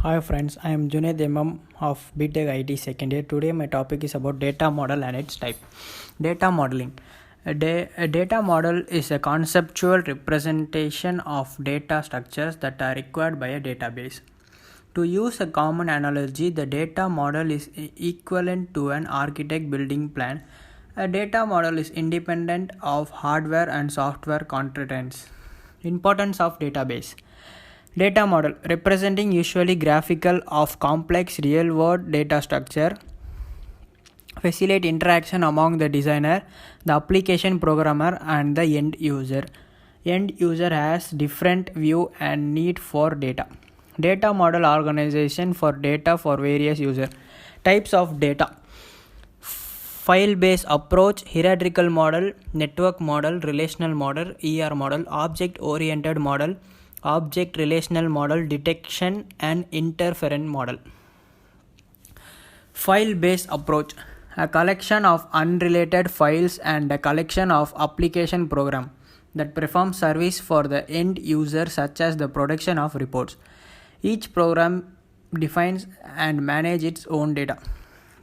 Hi friends, I am Junaid of BTech IT second year. Today my topic is about data model and its type. Data modeling. A data model is a conceptual representation of data structures that are required by a database. To use a common analogy, the data model is equivalent to an architect building plan. A data model is independent of hardware and software constraints. Importance of database. Data model representing usually graphical of complex real-world data structure facilitate interaction among the designer, the application programmer and the end user. End user has different view and need for data. Data model organization for data for various user. Types of data. File-based approach, hierarchical model, network model, relational model, ER model, object-oriented model, object relational model, detection and interference model. File-based approach, a collection of unrelated files and a collection of application program that perform service for the end user, such as the production of reports. Each program defines and manages its own data.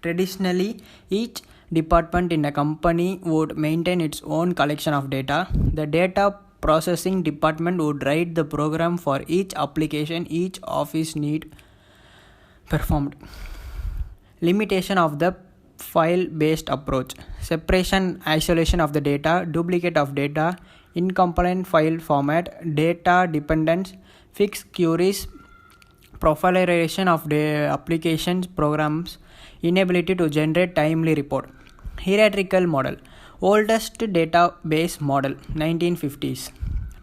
Traditionally, each department in a company would maintain its own collection of data. The data processing department would write the program for each application each office need performed. Limitation of the file-based approach. Separation, isolation of the data, duplicate of data, incomplete file format, data dependence, fixed queries, proliferation of the applications programs, inability to generate timely report. Hierarchical model. Oldest database model, 1950s.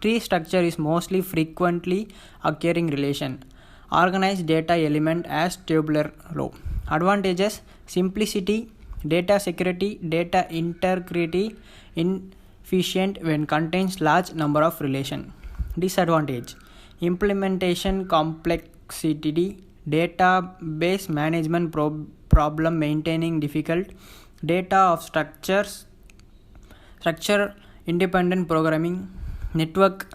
Tree structure is mostly frequently occurring relation. Organized data element as tabular row. Advantages: simplicity, data security, data integrity, inefficient when contains large number of relation. Disadvantage: implementation complexity, database management problem maintaining difficult, data of structure independent programming. Network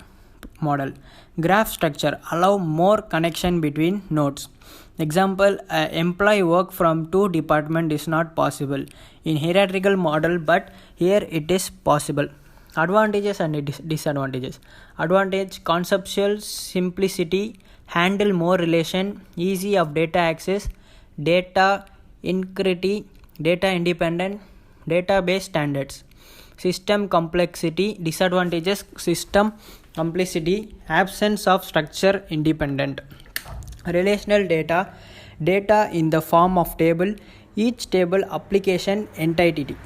model. Graph structure allow more connection between nodes. Example, employee work from two departments is not possible in hierarchical model, but here it is possible. Advantages and disadvantages. Advantage: conceptual simplicity, handle more relation, easy of data access, data integrity, data independent, database standards. System complexity. Disadvantages: system complexity, absence of structure independent. Relational data, data in the form of table, each table application entity,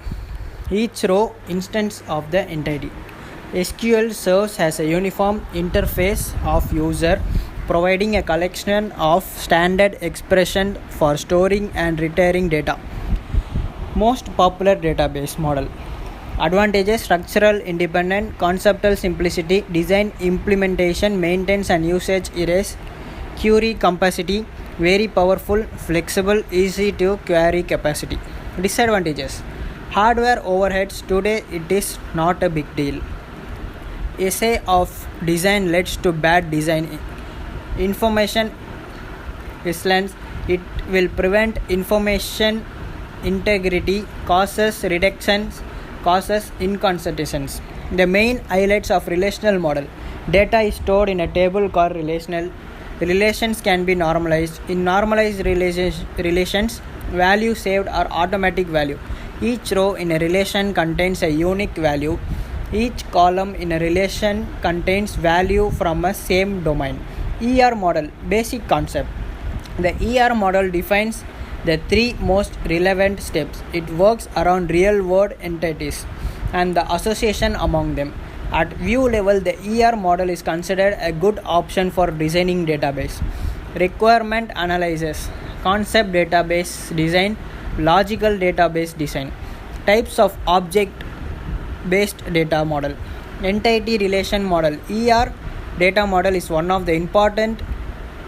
each row instance of the entity. SQL serves as a uniform interface of user, providing a collection of standard expression for storing and retrieving data. Most popular database model. Advantages: structural independent, conceptual simplicity, design implementation, maintenance and usage erase, query capacity, very powerful, flexible, easy to query capacity. Disadvantages: hardware overheads, today it is not a big deal. Essay of design leads to bad design. Information resilience, it will prevent information integrity, causes reductions, causes inconsistencies. The main highlights of relational model. Data is stored in a table called relational. Relations can be normalized. In normalized relations, value saved are automatic value. Each row in a relation contains a unique value. Each column in a relation contains value from a same domain. ER model. Basic concept. The ER model defines the three most relevant steps. It works around real-world entities and the association among them. At view level, the ER model is considered a good option for designing database. Requirement analysis, concept database design, logical database design. Types of object-based data model. Entity relation model. ER data model is one of the important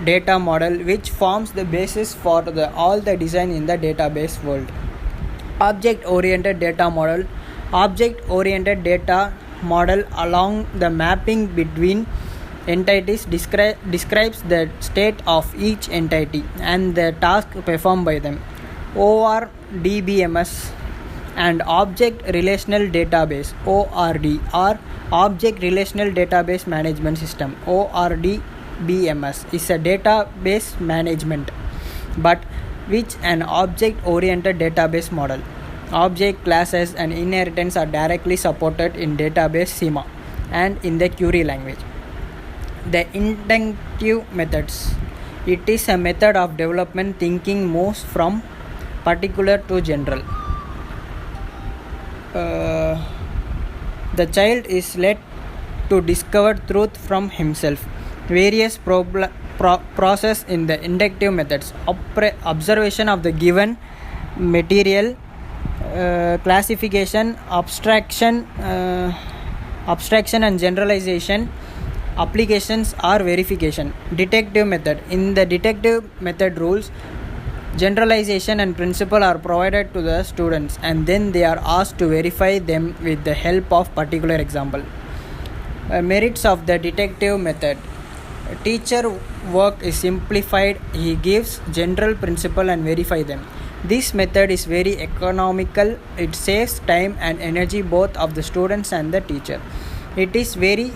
data model which forms the basis for all the design in the database world. Object-oriented data model. Object-oriented data model along the mapping between entities describes the state of each entity and the task performed by them. ORDBMS and Object Relational Database ORD or Object Relational Database Management System ORDBMS is a database management but which an object-oriented database model. Object classes and inheritance are directly supported in database schema and in the query language. The inductive methods. It is a method of development thinking moves from particular to general. The child is led to discover truth from himself. Various process in the inductive methods: observation of the given material, classification, abstraction and generalization, applications or verification. Deductive method. In the deductive method, rules, generalization and principle are provided to the students and then they are asked to verify them with the help of particular example. Merits of the deductive method. Teacher work is simplified. He gives general principle and verify them. This method is very economical. It saves time and energy both of the students and the teacher. It is very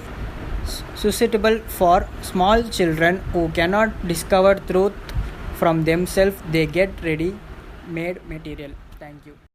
suitable for small children who cannot discover truth from themselves. They get ready made material. Thank you.